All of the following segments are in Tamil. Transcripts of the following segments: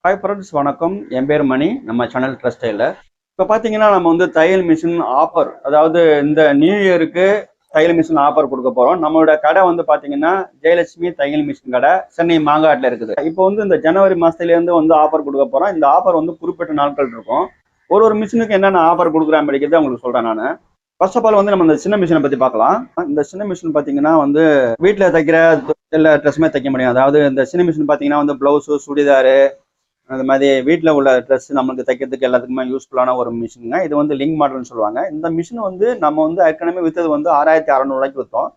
ஹாய் ஃப்ரெண்ட்ஸ், வணக்கம். என் பேர் மணி. நம்ம சேனல் ட்ரஸ்டைல இப்போ பார்த்தீங்கன்னா நம்ம வந்து தையல் மிஷின் ஆஃபர், அதாவது இந்த நியூ இயருக்கு தையல் மிஷின் ஆஃபர் கொடுக்க போகிறோம். நம்மளோட கடை வந்து பார்த்தீங்கன்னா ஜெயலட்சுமி தையல் மிஷின் கடை, சென்னை மாங்காட்டில் இருக்குது. இப்போ வந்து இந்த ஜனவரி மாதத்துலேருந்து வந்து ஆஃபர் கொடுக்க போகிறோம். இந்த ஆஃபர் வந்து குறிப்பிட்ட நாட்கள் இருக்கும். ஒரு மிஷினுக்கு என்னென்ன ஆஃபர் கொடுக்குறான்னு படிக்கிறது உங்களுக்கு சொல்கிறேன் நான். ஃபர்ஸ்ட் ஆஃப் ஆல் வந்து நம்ம இந்த சின்ன மிஷினை பற்றி பார்க்கலாம். இந்த சின்ன மிஷின் பார்த்தீங்கன்னா வந்து வீட்டில் தைக்கிற எல்லா ட்ரெஸ்ஸுமே தைக்க முடியும். அதாவது இந்த சின்ன மிஷின் பார்த்தீங்கன்னா வந்து ப்ளவுஸு, சுடிதாரு, அந்த மாதிரி வீட்டில் உள்ள ட்ரெஸ் நம்மளுக்கு தைக்கிறதுக்கு எல்லாத்துக்குமே யூஸ்ஃபுல்லான ஒரு மிஷினுங்க. இது வந்து லிங்க் மாடல்னு சொல்லுவாங்க. இந்த மிஷின் வந்து நம்ம வந்து ஏற்கனவே விற்றது வந்து 6600 விற்றோம்.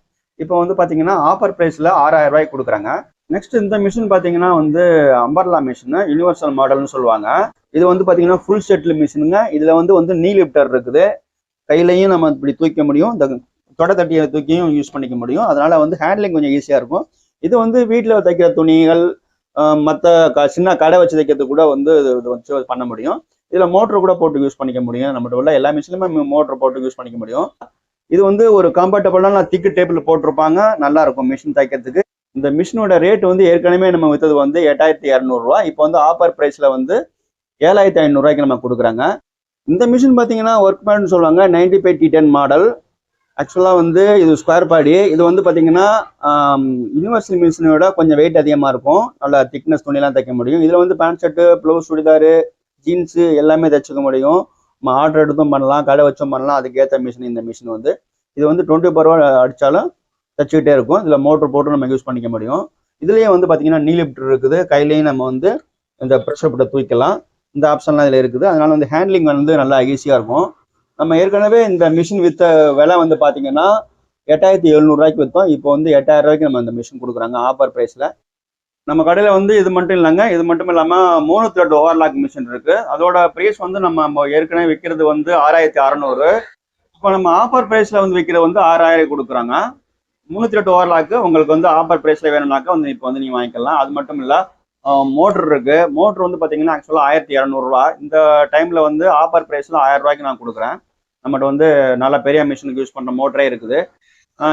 இப்போ வந்து பார்த்தீங்கன்னா ஆஃபர் ப்ரைஸில் 6000 கொடுக்குறாங்க. நெக்ஸ்ட் இந்த மிஷின் பார்த்தீங்கன்னா வந்து அம்பர்லா மிஷின், யூனிவர்சல் மாடல்னு சொல்லுவாங்க. இது வந்து பார்த்தீங்கன்னா ஃபுல் செட்டில் மிஷினுங்க. இதில் வந்து நீ லிஃப்டர் இருக்குது. கையிலையும் நம்ம இப்படி தூக்க முடியும், இந்த தொடை தட்டியை தூக்கியும் யூஸ் பண்ணிக்க முடியும். அதனால வந்து ஹேண்ட்லிங் கொஞ்சம் ஈஸியாக இருக்கும். இது வந்து வீட்டில் தைக்கிற துணிகள், மற்ற சின்ன கடை வச்சு தைக்கிறது கூட வந்து இது வச்சு பண்ண முடியும். இதில் மோட்டர் கூட போட்டு யூஸ் பண்ணிக்க முடியும். நம்மகிட்ட உள்ள எல்லா மிஷினுமே மோட்டர் போட்டு யூஸ் பண்ணிக்க முடியும். இது வந்து ஒரு கம்ஃபர்டபுளான திக்கு டேபிள் போட்டிருப்பாங்க, நல்லா இருக்கும் மிஷின் தைக்கிறதுக்கு. இந்த மிஷினோட ரேட் வந்து ஏற்கனவே நம்ம விற்றது வந்து 8200 இப்போ வந்து ஆஃபர் ப்ரைஸில் வந்து 7500 நம்ம கொடுக்குறாங்க. இந்த மிஷின் பார்த்தீங்கன்னா ஒர்க் பேட்னு சொல்லுவாங்க, 95T10 மாடல். ஆக்சுவலாக வந்து இது ஸ்கொயர் பாடி. இது வந்து பார்த்தீங்கன்னா யூனிவர்சல் மிஷினோட கொஞ்சம் வெயிட் அதிகமாக இருக்கும். நல்லா திக்னஸ் துணியெல்லாம் தைக்க முடியும். இதில் வந்து pant shirt, blouse, churidar, jeans எல்லாமே தைச்சிக்க முடியும். நம்ம ஆர்டர் எடுத்தும் பண்ணலாம், கடை வச்சும் பண்ணலாம். அதுக்கேற்ற மிஷின் இந்த மிஷின் வந்து இது வந்து 24 hour அடித்தாலும் தைச்சிக்கிட்டே இருக்கும். இதில் மோட்டர் போட்டு நம்ம யூஸ் பண்ணிக்க முடியும். இதுலேயே வந்து பார்த்தீங்கன்னா நீ லிஃப்டர் இருக்குது. கையிலையும் நம்ம வந்து இந்த ப்ரெஷர் போட்டு தூக்கலாம். இந்த ஆப்ஷன்லாம் இதில் இருக்குது. அதனால வந்து ஹேண்ட்லிங் வந்து நல்லா ஈஸியாக இருக்கும். நம்ம ஏற்கனவே இந்த மிஷின் விற்ற விலை வந்து பார்த்தீங்கன்னா 8700 விற்றோம். இப்போ வந்து 8000 நம்ம இந்த மிஷின் கொடுக்குறாங்க ஆஃபர் ப்ரைஸில். நம்ம கடையில் வந்து இது மட்டும் இல்லைங்க, இது மட்டும் இல்லாமல் 3 த்ரெட் ஓவர்லாக் மிஷின் இருக்குது. அதோட ப்ரைஸ் வந்து நம்ம ஏற்கனவே விற்கிறது வந்து 6600. இப்போ நம்ம ஆஃபர் ப்ரைஸில் வந்து விற்கிறது வந்து 6000 கொடுக்குறாங்க. 3 த்ரெட் ஓவர்லாக்கு உங்களுக்கு வந்து ஆஃபர் ப்ரைஸில் வேணும்னாக்கா வந்து இப்போ வந்து நீங்கள் வாங்கிக்கலாம். அது மட்டும் இல்லை, மோட்டர் இருக்கு. மோட்டர் வந்து பார்த்தீங்கன்னா ஆக்சுவலாக 1200. இந்த டைமில் வந்து ஆஃபர் ப்ரைஸில் 1000 நான் கொடுக்குறேன். நம்மகிட்ட வந்து நல்லா பெரிய மிஷினுக்கு யூஸ் பண்ணுற மோட்டரே இருக்குது.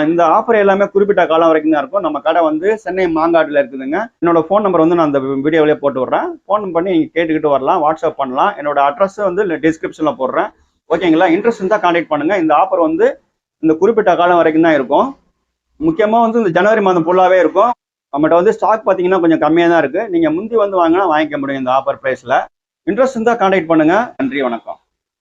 இந்த ஆஃபர் எல்லாமே குறிப்பிட்ட காலம் வரைக்கும் தான் இருக்கும். நம்ம கடை வந்து சென்னை மாங்காட்டில் இருக்குதுங்க. என்னோட ஃபோன் நம்பர் வந்து நான் அந்த வீடியோவிலே போட்டு விட்றேன். ஃபோன் பண்ணி நீங்கள் கேட்டுக்கிட்டு வரலாம், வாட்ஸ்அப் பண்ணலாம். என்னோட அட்ரஸ் வந்து டிஸ்கிரிப்ஷனில் போடுறேன். ஓகேங்களா? இன்ட்ரெஸ்ட் இருந்தால் கான்டாக்ட் பண்ணுங்கள். இந்த ஆஃபர் வந்து இந்த குறிப்பிட்ட காலம் வரைக்கும் தான் இருக்கும். முக்கியமாக வந்து இந்த ஜனவரி மாதம் ஃபுல்லாகவே இருக்கும். நம்மகிட்ட வந்து ஸ்டாக் பார்த்தீங்கன்னா கொஞ்சம் கம்மியாக தான் இருக்குது. நீங்கள் முந்தி வந்து வாங்கினா வாங்கிக்க முடியும் இந்த ஆஃபர் ப்ரைஸில். இன்ட்ரெஸ்ட் இருந்தால் கான்டாக்ட் பண்ணுங்கள். நன்றி, வணக்கம்.